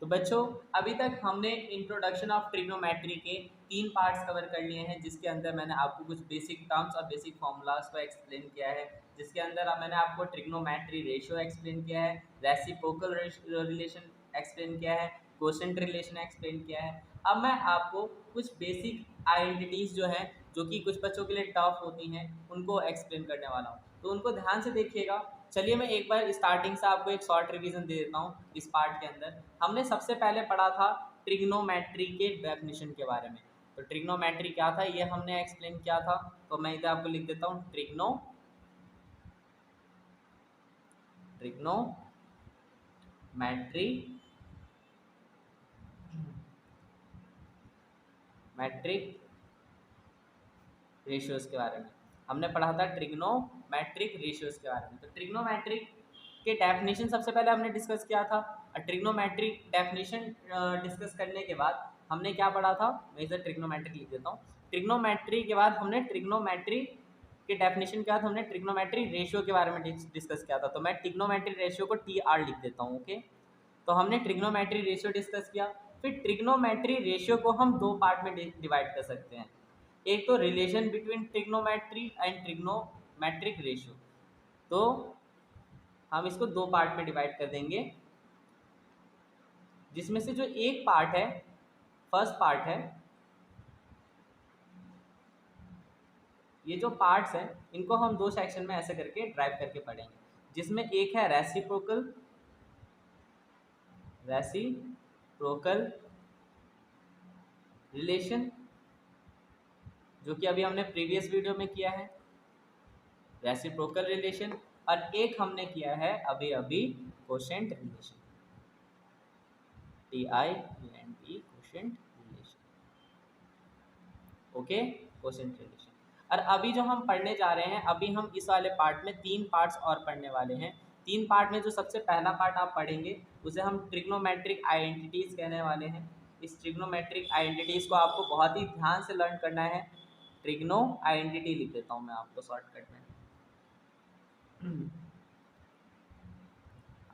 तो बच्चों अभी तक हमने इंट्रोडक्शन ऑफ ट्रिग्नोमेट्री के 3 पार्ट्स कवर कर लिए हैं, जिसके अंदर मैंने आपको कुछ बेसिक टर्म्स और बेसिक फॉर्मूलाज को एक्सप्लेन किया है। जिसके अंदर अब मैंने आपको ट्रिग्नोमेट्री रेशियो एक्सप्लेन किया है, रेसिप्रोकल रिलेशन एक्सप्लेन किया है, क्वोशेंट रिलेशन एक्सप्लेन किया है। अब मैं आपको कुछ बेसिक आइडेंटिटीज़ जो हैं, जो कि कुछ बच्चों के लिए टफ होती हैं, उनको एक्सप्लेन करने वाला हूँ, तो उनको ध्यान से देखिएगा। चलिए मैं एक बार स्टार्टिंग से आपको एक शॉर्ट रिवीजन दे देता हूँ। इस पार्ट के अंदर हमने सबसे पहले पढ़ा था ट्रिग्नोमेट्री के डेफिनेशन के बारे में। तो ट्रिग्नोमेट्री क्या था ये हमने एक्सप्लेन किया था। तो मैं इधर आपको लिख देता हूँ ट्रिग्नोमेट्री मैट्रिक रेशियोज के बारे में हमने पढ़ा था, ट्रिग्नोमेट्रिक रेशियोज के बारे में। तो ट्रिग्नोमेट्रिक के डेफिनेशन सबसे पहले हमने डिस्कस किया था। और ट्रिग्नोमेट्रिक डेफिनेशन डिस्कस करने के बाद हमने क्या पढ़ा था, मैं इधर ट्रिग्नोमेट्रिक लिख देता हूँ। ट्रिग्नोमेट्री के बाद हमने ट्रिग्नोमेट्री के डेफिनेशन के बाद हमने ट्रिग्नोमेट्री रेशियो के बारे में डिस्कस किया था। तो मैं ट्रिग्नोमेट्री रेशियो को TR लिख देता हूँ। ओके, तो हमने ट्रिग्नोमेट्री रेशियो डिस्कस किया। फिर ट्रिग्नोमेट्री रेशियो को हम 2 पार्ट में डिवाइड कर सकते हैं। एक तो relation between trigonometry and trigonometric ratio, तो हम इसको 2 पार्ट में डिवाइड कर देंगे, जिसमें से जो एक पार्ट है, फर्स्ट पार्ट है, ये जो पार्ट्स हैं इनको हम 2 सेक्शन में ऐसे करके ड्राइव करके पढ़ेंगे, जिसमें एक है रेसिप्रोकल रिलेशन, जो कि अभी हमने प्रीवियस वीडियो में किया है, रेसिप्रोकल रिलेशन। और एक हमने किया है अभी अभी quotient relation, TIENT, quotient relation. Okay, quotient relation. और अभी जो हम पढ़ने जा रहे हैं, अभी हम इस वाले पार्ट में 3 पार्ट्स और पढ़ने वाले हैं। 3 पार्ट में जो सबसे पहला पार्ट आप पढ़ेंगे उसे हम ट्रिग्नोमेट्रिक आइडेंटिटीज़ कहने वाले हैं। इस ट्रिग्नोमेट्रिक आइडेंटिटीज़ को आपको बहुत ही ध्यान से लर्न करना है। ट्रिग्नो आइडेंटिटी लिख देता हूँ मैं आपको शॉर्टकट में,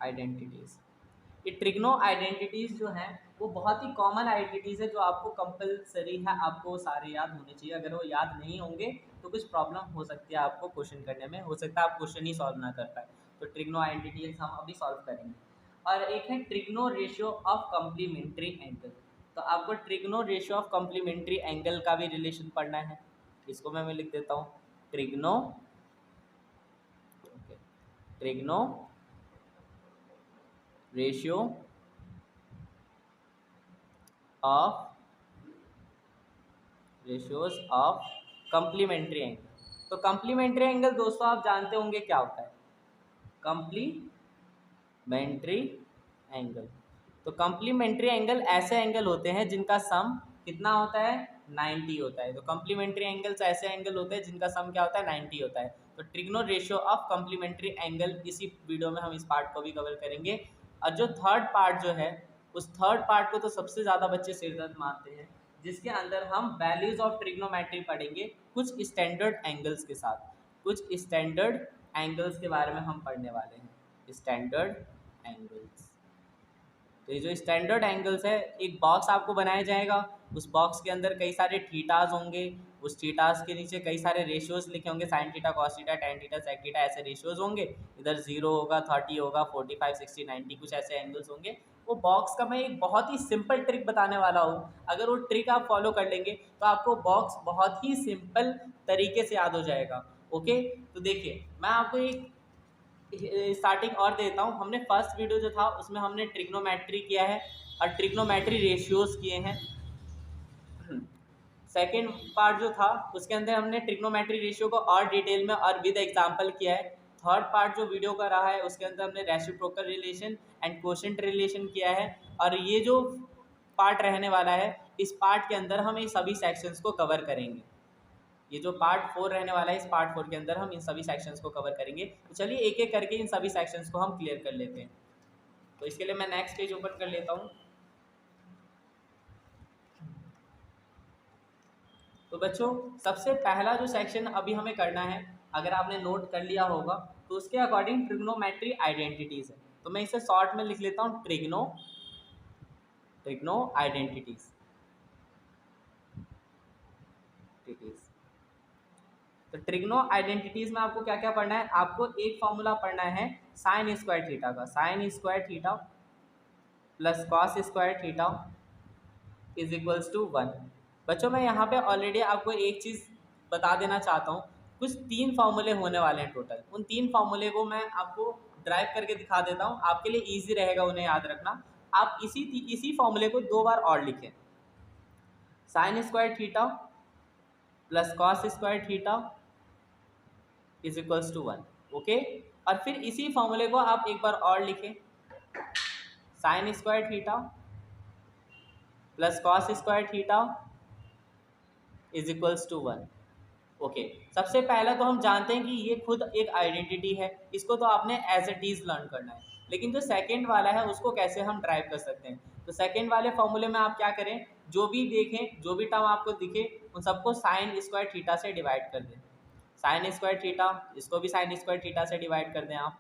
आइडेंटिटीज़। ये ट्रिग्नो आइडेंटिटीज़ जो हैं वो बहुत ही कॉमन आइडेंटिटीज़ है, जो आपको कंपलसरी है, आपको सारे याद होने चाहिए। अगर वो याद नहीं होंगे तो कुछ प्रॉब्लम हो सकती है आपको क्वेश्चन करने में, हो सकता है आप क्वेश्चन ही सॉल्व ना कर पाए। तो ट्रिग्नो आइडेंटिटीज़ हम अभी सॉल्व करेंगे। और एक है trigno ratio of complementary angle. तो आपको trigno ratio of complementary angle का भी रिलेशन पढ़ना है। इसको मैं लिख देता हूँ, trigno ratio of ratios of complementary angle. तो कम्प्लीमेंट्री एंगल दोस्तों आप जानते होंगे क्या होता है, कम्प्लीमेंट्री एंगल। तो कम्प्लीमेंट्री एंगल ऐसे एंगल होते हैं जिनका सम कितना होता है, 90 होता है। तो कम्प्लीमेंट्री एंगल्स ऐसे एंगल होते हैं जिनका सम क्या होता है, 90 होता है। तो trigno ratio of complementary angle इसी वीडियो में हम इस पार्ट को भी कवर करेंगे। और जो थर्ड पार्ट जो है, उस थर्ड पार्ट को तो सबसे ज़्यादा बच्चे सिरदर्द मानते हैं, जिसके अंदर हम वैल्यूज ऑफ ट्रिग्नोमेट्री पढ़ेंगे कुछ स्टैंडर्ड एंगल्स के साथ। कुछ स्टैंडर्ड एंगल्स के बारे में हम पढ़ने वाले हैं, स्टैंडर्ड एंगल्स। तो ये जो स्टैंडर्ड एंगल्स है, एक बॉक्स आपको बनाया जाएगा, उस बॉक्स के अंदर कई सारे थीटाज होंगे, उस थीटाज के नीचे कई सारे रेशियोज लिखे होंगे, sine theta, cos theta, tan theta, sec theta, ऐसे रेशियोज होंगे। इधर 0 होगा, 30 होगा, 45, 60, 90, कुछ ऐसे एंगल्स होंगे। वो बॉक्स का मैं एक बहुत ही सिंपल ट्रिक बताने वाला हूँ। अगर वो ट्रिक आप फॉलो कर लेंगे तो आपको बॉक्स बहुत ही सिंपल तरीके से याद हो जाएगा। ओके, तो देखिए मैं आपको एक स्टार्टिंग और देता हूँ। हमने फर्स्ट वीडियो जो था उसमें हमने ट्रिग्नोमेट्री किया है और ट्रिग्नोमेट्री रेशियोज किए हैं। सेकेंड पार्ट जो था उसके अंदर हमने ट्रिग्नोमेट्री रेशियो को और डिटेल में और विद एग्जांपल किया है। थर्ड पार्ट जो वीडियो का रहा है उसके अंदर हमने reciprocal relation and quotient relation किया है। और ये जो पार्ट रहने वाला है, इस पार्ट के अंदर हम ये सभी सेक्शंस को कवर करेंगे। ये जो पार्ट 4 रहने वाला है, इस पार्ट 4 के अंदर हम इन सभी सेक्शंस को कवर करेंगे। तो चलिए एक एक करके इन सभी सेक्शंस को हम क्लियर कर लेते हैं। तो इसके लिए मैं नेक्स्ट पेज ओपन कर लेता हूँ। तो बच्चों सबसे पहला जो सेक्शन अभी हमें करना है, अगर आपने नोट कर लिया होगा तो उसके अकॉर्डिंग ट्रिग्नोमेट्री आइडेंटिटीज़ है। तो मैं इसे शॉर्ट में लिख लेता हूँ, ट्रिग्नो आइडेंटिटीज। तो ट्रिग्नो आइडेंटिटीज में आपको क्या क्या पढ़ना है, आपको एक फॉर्मूला पढ़ना है साइन स्क्वायर थीटा का, sine square theta plus cos square theta is equals to 1। बच्चों मैं यहाँ पे ऑलरेडी आपको एक चीज़ बता देना चाहता हूँ, कुछ 3 फार्मूले होने वाले हैं टोटल। उन 3 फार्मूले को मैं आपको ड्राइव करके दिखा देता हूँ, आपके लिए ईजी रहेगा उन्हें याद रखना। आप इसी फार्मूले को 2 बार और लिखें, sine square theta plus cos square theta is equals to 1। Okay, और फिर इसी फॉर्मूले को आप एक बार और लिखें, sine square theta plus cos square theta is equals to 1। Okay, सबसे पहला तो हम जानते हैं कि ये खुद एक आइडेंटिटी है, इसको तो आपने एज इट इज लर्न करना है। लेकिन जो सेकंड वाला है उसको कैसे हम ड्राइव कर सकते हैं, तो सेकंड वाले फॉर्मूले में आप क्या करें, जो भी देखें, जो भी टर्म आपको दिखे उन सबको साइन स्क्वायर थीटा से डिवाइड कर दें। साइन स्क्वायर थीटा, इसको भी साइन स्क्वायर थीटा से डिवाइड कर दें आप,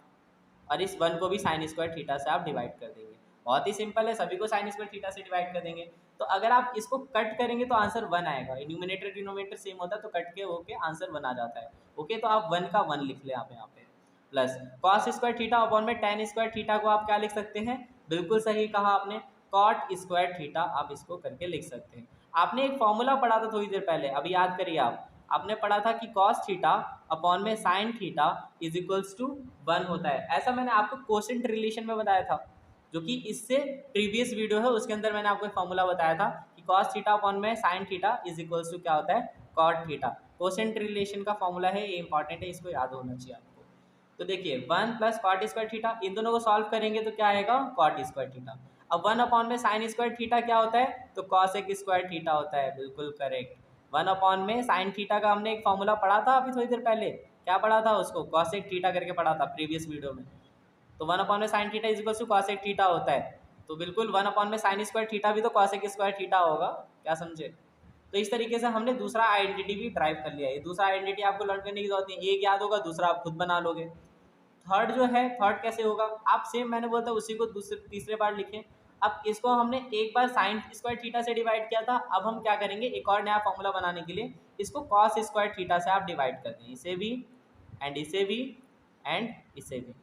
और इस 1 को भी साइन स्क्वायर थीटा से आप डिवाइड कर देंगे। बहुत ही सिंपल है, सभी को साइन स्क्वायर थीटा से डिवाइड कर देंगे। तो अगर आप इसको कट करेंगे तो आंसर 1 आएगा, न्यूमिनेटर डिनोमिनेटर सेम होता है तो कट के होके आंसर 1 आ जाता है। ओके, तो आप 1 का 1 लिख लें आप यहाँ पे, plus cos square theta upon में टेन स्क्वायर थीटा को आप क्या लिख सकते हैं, बिल्कुल सही कहा आपने, कॉट स्क्वायर थीटा आप इसको करके लिख सकते हैं। आपने एक फॉर्मूला पढ़ा था थोड़ी देर पहले, अभी याद करिए आपने पढ़ा था कि कॉस थीटा अपॉन में sine theta is equals to 1 होता है। ऐसा मैंने आपको कोसेंट रिलेशन में बताया था, जो कि इससे प्रीवियस वीडियो है, उसके अंदर मैंने आपको एक फॉर्मूला बताया था कि कॉस थीटा अपॉन में sine theta is equals to क्या होता है, कॉट थीटा। कोसेंट रिलेशन का फॉर्मूला है, ये इंपॉर्टेंट है, इसको याद होना चाहिए आपको। तो देखिए 1 प्लस कॉट स्क्वायर थीटा, इन दोनों को सॉल्व करेंगे तो क्या आएगा, कॉट स्क्वायर थीटा। अब 1 अपॉन में साइन स्क्वायर थीटा क्या होता है, तो कॉसेक स्क्वायर थीटा होता है, बिल्कुल करेक्ट। 1 अपॉन में साइन थीटा का हमने एक फॉर्मूला पढ़ा था अभी थोड़ी देर पहले, क्या पढ़ा था उसको, कॉसेक थीटा करके पढ़ा था प्रीवियस वीडियो में। तो 1 अपॉन में sine theta is equal to cosec theta होता है, तो बिल्कुल 1 अपॉन में साइन स्क्वायर थीटा भी तो कॉसेक स्क्वायर थीटा होगा, क्या समझे। तो इस तरीके से हमने दूसरा आइडेंटिटी भी ड्राइव कर लिया है। दूसरा आइडेंटिटी आपको लर्न करने की जरूरत नहीं, एक याद होगा, दूसरा आप खुद बना लोगे। थर्ड जो है, थर्ड कैसे होगा, आप सेम मैंने बोला था उसी को तीसरे बार लिखें। अब इसको हमने एक बार साइन स्क्वायर थीटा से डिवाइड किया था, अब हम क्या करेंगे, एक और नया फॉर्मूला बनाने के लिए इसको कॉस स्क्वायर थीटा से आप डिवाइड कर दें, इसे भी एंड इसे भी एंड इसे भी।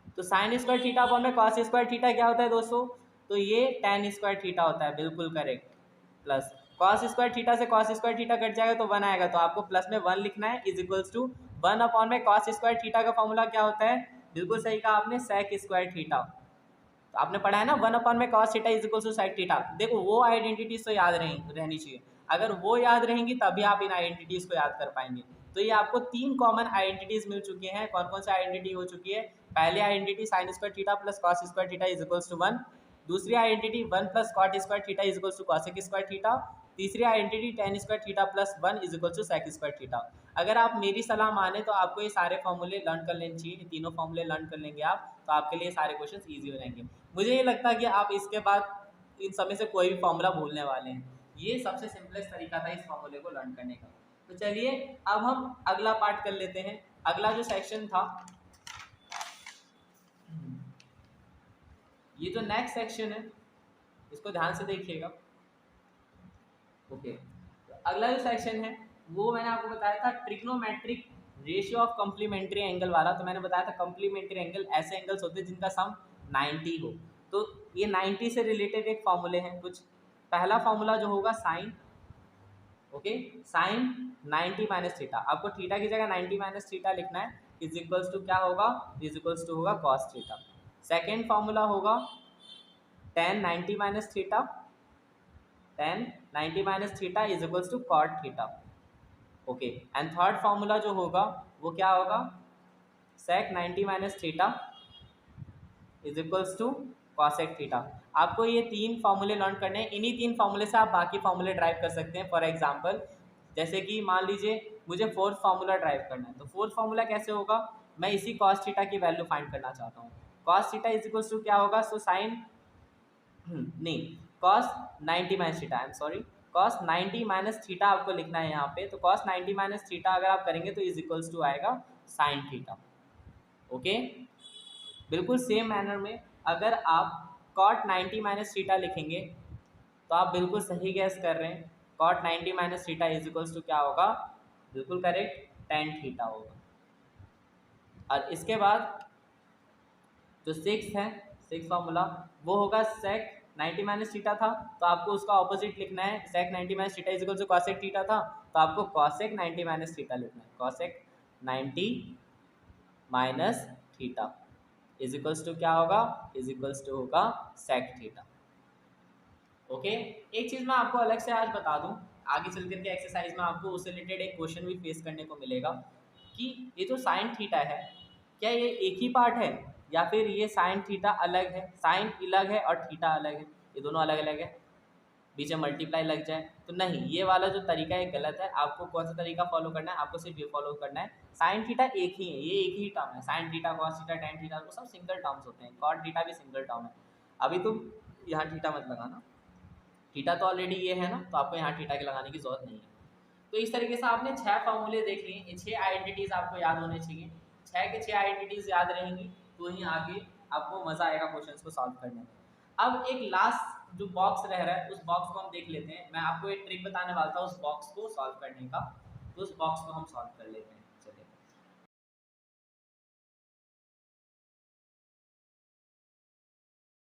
तो साइन स्क्वायर थीटा अपॉन में कॉस स्क्वायर थीटा क्या होता है दोस्तों, तो ये टेन स्क्वायर थीटा होता है, बिल्कुल correct. Plus cos square theta से कॉस स्क्वायर थीटा कट जाएगा तो 1 आएगा, तो आपको प्लस में 1 लिखना है, इज इक्वल्स टू 1 अपॉन में कॉस स्क्वायर थीटा का फॉर्मूला क्या होता है, बिल्कुल सही कहा आपने, सेक स्क्वायर थीटा। तो आपने पढ़ा है ना, 1 अपॉन में cos theta is equals to sec theta. देखो वो आइडेंटिटीज तो याद रहनी चाहिए, अगर वो याद रहेंगी तभी आप इन आइडेंटिटीज को याद कर पाएंगे। तो ये आपको 3 कॉमन आइडेंटिटीज मिल चुकी हैं। कौन कौन सी आइडेंटिटी हो चुकी है, पहली identity sine square theta plus cos square theta is equals to 1, दूसरी identity 1 plus cot square theta is equals to cosec square theta, तीसरी identity tan square theta plus 1 is equals to sec square theta. अगर आप मेरी सलाह माने तो आपको ये सारे फॉर्मूले लर्न कर लेने चाहिए, तीनों फॉर्मूले लर्न कर लेंगे आप, तो आपके लिए सारे क्वेश्चन ईजी हो जाएंगे। मुझे ये लगता है कि आप इसके बाद इन सब में से कोई भी फॉर्मूला भूलने वाले हैं। ये सबसे सिंपलेस्ट तरीका था इस फॉर्मूले को लर्न करने का। तो चलिए अब हम अगला पार्ट कर लेते हैं। अगला जो सेक्शन था, ये जो नेक्स्ट सेक्शन है इसको ध्यान से देखिएगा। ओके, तो अगला जो सेक्शन है वो मैंने आपको बताया था trigonometric ratio of complementary angle वाला। तो मैंने बताया था कॉम्प्लीमेंट्री एंगल ऐसे एंगल्स होते हैं जिनका सम 90 हो। तो ये 90 से रिलेटेड एक फॉर्मूले हैं कुछ। पहला फॉर्मूला जो होगा sine, okay, sine 90 minus theta, आपको थीटा की जगह 90 माइनस थीटा लिखना है, इज इक्वल्स टू क्या होगा, इज इक्वल्स टू होगा कॉस थीटा। सेकेंड फॉर्मूला होगा tan 90 minus theta, tan 90 minus theta is equals to cot theta. Okay, and third formula जो होगा वो क्या होगा, sec 90 minus theta is equals to cosec theta. आपको ये 3 फॉर्मूले लर्न करने हैं, इन्हीं 3 फॉर्मूले से आप बाकी फॉर्मूले ड्राइव कर सकते हैं। फॉर एग्जांपल जैसे कि मान लीजिए मुझे फोर्थ फॉर्मूला ड्राइव करना है, तो फोर्थ फॉर्मूला कैसे होगा, मैं इसी कॉस थीटा की वैल्यू फाइंड करना चाहता हूँ। Cos theta is equals to क्या होगा, सो साइन नहीं, cos 90 minus theta, I am sorry, cos 90 minus theta आपको लिखना है यहाँ पे। तो कॉस 90 माइनस थीटा अगर आप करेंगे तो इज इक्वल्स टू आएगा साइन थीटा। ओके, बिल्कुल सेम मैनर में अगर आप कॉट 90 माइनस थीटा लिखेंगे तो आप बिल्कुल सही गैस कर रहे हैं। Cot 90 minus theta is equals to क्या होगा, बिल्कुल करेक्ट, टेन थीटा होगा। और इसके बाद जो सिक्स है, सिक्स फॉर्मूला वो होगा सेक 90 माइनस थीटा था तो आपको उसका ऑपोजिट लिखना है। Sec 90 minus theta is equal to cosec theta था तो आपको कॉसेक 90 माइनस थीटा लिखना है। Cosec 90 minus theta is equals to क्या होगा, इज इक्वल्स टू होगा सेक थीटा। ओके, एक चीज़ मैं आपको अलग से आज बता दूं, आगे चल करके एक्सरसाइज में आपको उससे रिलेटेड एक क्वेश्चन भी फेस करने को मिलेगा कि ये जो साइन थीटा है क्या ये एक ही पार्ट है या फिर ये साइन थीटा अलग है, साइन अलग है और थीटा अलग है, ये दोनों अलग अलग है, बीच में मल्टीप्लाई लग जाए तो नहीं, ये वाला जो तरीका है गलत है। आपको कौन सा तरीका फॉलो करना है, आपको सिर्फ ये फॉलो करना है, साइन थीटा एक ही है, ये एक ही टर्म है, sign theta cos theta tan theta वो सब सिंगल टर्म्स होते हैं, कॉट थीटा भी सिंगल टर्म है। अभी तुम यहाँ थीटा मत लगाना, थीटा तो ऑलरेडी ये है ना तो आपको यहाँ थीटा के लगाने की जरूरत नहीं है। तो इस तरीके से आपने 6 फार्मूले देख लिए, ये 6 आइडेंटिटीज आपको याद होने चाहिए। 6 के 6 आइडेंटिटीज याद रहेंगी तो ही आगे आपको मजा आएगा क्वेश्चंस को सॉल्व करने में। अब एक लास्ट जो बॉक्स रह रहा है उस बॉक्स को हम देख लेते हैं। मैं आपको एक ट्रिक बताने वाला था उस बॉक्स को सॉल्व करने का, तो उस बॉक्स को हम सॉल्व कर लेते हैं।